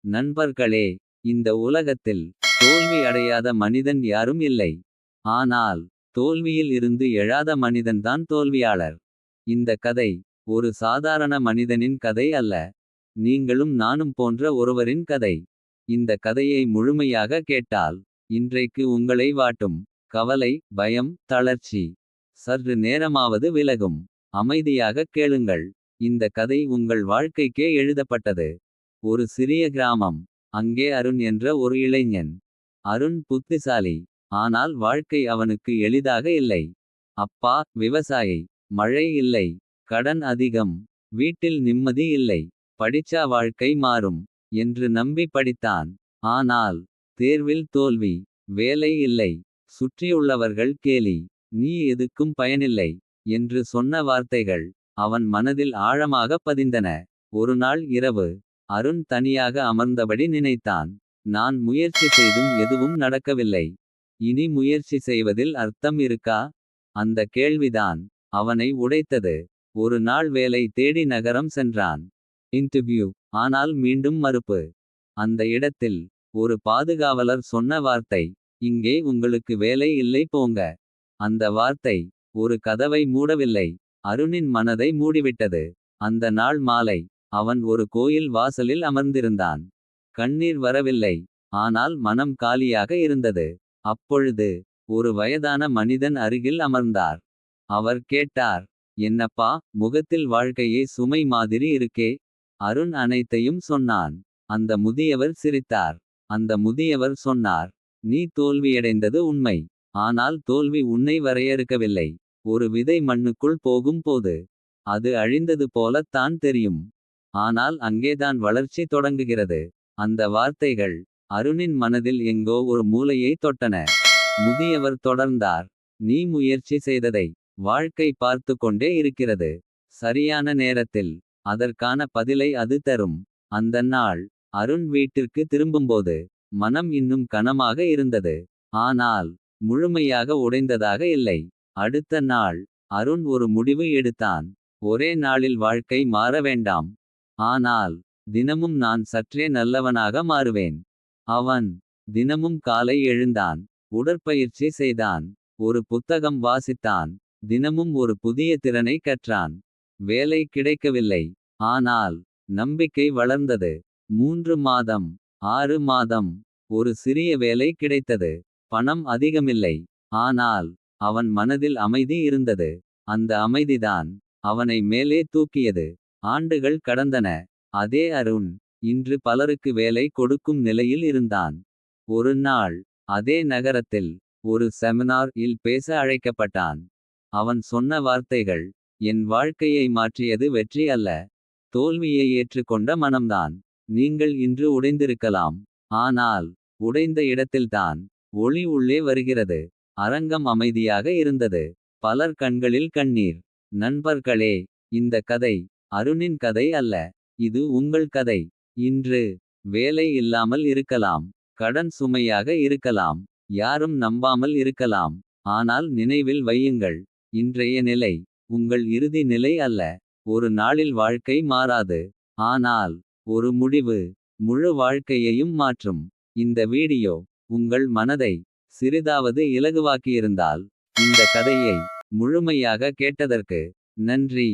நண்பர்களே, இந்த உலகத்தில் தோல்வி அடையாத மனிதன் யாரும் இல்லை. ஆனால் தோல்வியில் இருந்து எழாத மனிதன்தான் தோல்வியாளர். இந்த கதை ஒரு சாதாரண மனிதனின் கதை அல்ல. நீங்களும் நானும் போன்ற ஒருவரின் கதை. இந்த கதையை முழுமையாக கேட்டால் இன்றைக்கு உங்களை வாட்டும் கவலை, பயம், தளர்ச்சி சற்று நேரமாவது விலகும். அமைதியாக கேளுங்கள். இந்த கதை உங்கள் வாழ்க்கைக்கே எழுதப்பட்டது. ஒரு சிறிய கிராமம். அங்கே அருண் என்ற ஒரு இளைஞன். அருண் புத்திசாலி. ஆனால் வாழ்க்கை அவனுக்கு எளிதாக இல்லை. அப்பா விவசாயி. மழை இல்லை. கடன் அதிகம். வீட்டில் நிம்மதி இல்லை. படிச்சா வாழ்க்கை மாறும் என்று நம்பி படித்தான். ஆனால் தேர்வில் தோல்வி. வேலை இல்லை. சுற்றியுள்ளவர்கள் கேலி. நீ எதுக்கும் பயனில்லை என்று சொன்ன வார்த்தைகள் அவன் மனதில் ஆழமாக பதிந்தன. ஒரு நாள் இரவு அருண் தனியாக அமர்ந்தபடி நினைத்தான். நான் முயற்சி செய்தும் எதுவும் நடக்கவில்லை. இனி முயற்சி செய்வதில் அர்த்தம் இருக்கா? அந்த கேள்விதான் அவனை உடைத்தது. ஒரு நாள் வேலை தேடி நகரம் சென்றான். இன்டர்வியூ. ஆனால் மீண்டும் மறுப்பு. அந்த இடத்தில் ஒரு பாதுகாவலர் சொன்ன வார்த்தை. இங்கே உங்களுக்கு வேலை இல்லை, போங்க. அந்த வார்த்தை ஒரு கதவை மூடவில்லை, அருணின் மனதை மூடிவிட்டது. அந்த நாள் மாலை அவன் ஒரு கோயில் வாசலில் அமர்ந்திருந்தான். கண்ணீர் வரவில்லை. ஆனால் மனம் காலியாக இருந்தது. அப்பொழுது ஒரு வயதான மனிதன் அருகில் அமர்ந்தார். அவர் கேட்டார், என்னப்பா, முகத்தில் வாழ்க்கையே சுமை மாதிரி இருக்கே. அருண் அனைத்தையும் சொன்னான். அந்த முதியவர் சிரித்தார். அந்த முதியவர் சொன்னார், நீ தோல்வியடைந்தது உண்மை. ஆனால் தோல்வி உன்னை வரையறுக்கவில்லை. ஒரு விதை மண்ணுக்குள் போகும் போது அது அழிந்தது போலத் தான் தெரியும். ஆனால் அங்கேதான் வளர்ச்சி தொடங்குகிறது. அந்த வார்த்தைகள் அருணின் மனதில் எங்கோ ஒரு மூலையை தொட்டன. முதியவர் தொடர்ந்தார், நீ முயற்சி செய்ததை வாழ்க்கை பார்த்து கொண்டே இருக்கிறது. சரியான நேரத்தில் அதற்கான பதிலை அது தரும். அந்த நாள் அருண் வீட்டிற்கு திரும்பும்போது மனம் இன்னும் கனமாக இருந்தது. ஆனால் முழுமையாக உடைந்ததாக இல்லை. அடுத்த நாள் அருண் ஒரு முடிவு எடுத்தான். ஒரே நாளில் வாழ்க்கை மாற வேண்டாம். ஆனால் தினமும் நான் சற்றே நல்லவனாக மாறுவேன். அவன் தினமும் காலை எழுந்தான். உடற்பயிற்சி செய்தான். ஒரு புத்தகம் வாசித்தான். தினமும் ஒரு புதிய திறனை கற்றான். வேலை கிடைக்கவில்லை. ஆனால் நம்பிக்கை வளர்ந்தது. 3 மாதம், 6 மாதம். ஒரு சிறிய வேலை கிடைத்தது. பணம் அதிகமில்லை. ஆனால் அவன் மனதில் அமைதி இருந்தது. அந்த அமைதிதான் அவனை மேலே தூக்கியது. ஆண்டுகள் கடந்தன. அதே அருண் இன்று பலருக்கு வேலை கொடுக்கும் நிலையில் இருந்தான். ஒரு நாள் அதே நகரத்தில் ஒரு செமினார் இல் பேச அழைக்கப்பட்டான். அவன் சொன்ன வார்த்தைகள், என் வாழ்க்கையை மாற்றியது வெற்றி அல்ல, தோல்வியை ஏற்றுக்கொண்ட மனம்தான். நீங்கள் இன்று உடைந்திருக்கலாம். ஆனால் உடைந்த இடத்தில்தான் ஒளி உள்ளே வருகிறது. அரங்கம் அமைதியாக இருந்தது. பலர் கண்களில் கண்ணீர். நண்பர்களே, இந்த கதை அருணின் கதை அல்ல. இது உங்கள் கதை. இன்று வேலை இல்லாமல் இருக்கலாம். கடன் சுமையாக இருக்கலாம். யாரும் நம்பாமல் இருக்கலாம். ஆனால் நினைவில் வையுங்கள், இன்றைய நிலை உங்கள் இறுதி நிலை அல்ல. ஒரு நாளில் வாழ்க்கை மாறாது. ஆனால் ஒரு முடிவு முழு வாழ்க்கையையும் மாற்றும். இந்த வீடியோ உங்கள் மனதை சிறிதாவது இலகுவாக்கியிருந்தால் இந்த கதையை முழுமையாக கேட்டதற்கு நன்றி.